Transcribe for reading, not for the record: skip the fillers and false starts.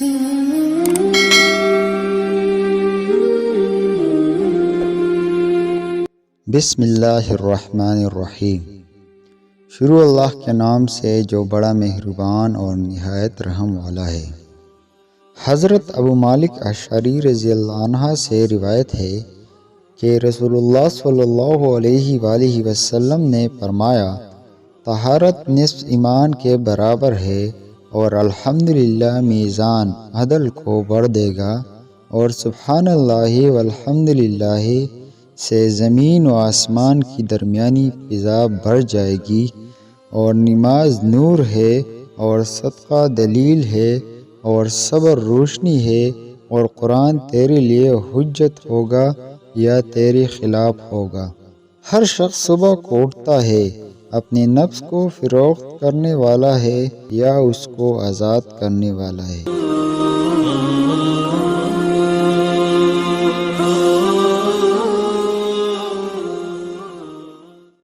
بسم اللہ الرحمن الرحیم۔ شروع اللہ کے نام سے جو بڑا مہربان اور نہایت رحم والا ہے۔ حضرت ابو مالک اشعری رضی اللہ عنہ سے روایت ہے کہ رسول اللہ صلی اللہ علیہ وآلہ وسلم نے فرمایا، طہارت نصف ایمان کے برابر ہے، اور الحمدللہ میزان عدل کو بڑھ دے گا، اور سبحان اللہ والحمدللہ سے زمین و آسمان کی درمیانی فضا بڑھ جائے گی، اور نماز نور ہے، اور صدقہ دلیل ہے، اور صبر روشنی ہے، اور قرآن تیرے لیے حجت ہوگا یا تیرے خلاف ہوگا۔ ہر شخص صبح کو اٹھتا ہے، اپنے نفس کو فروخت کرنے والا ہے یا اس کو آزاد کرنے والا ہے۔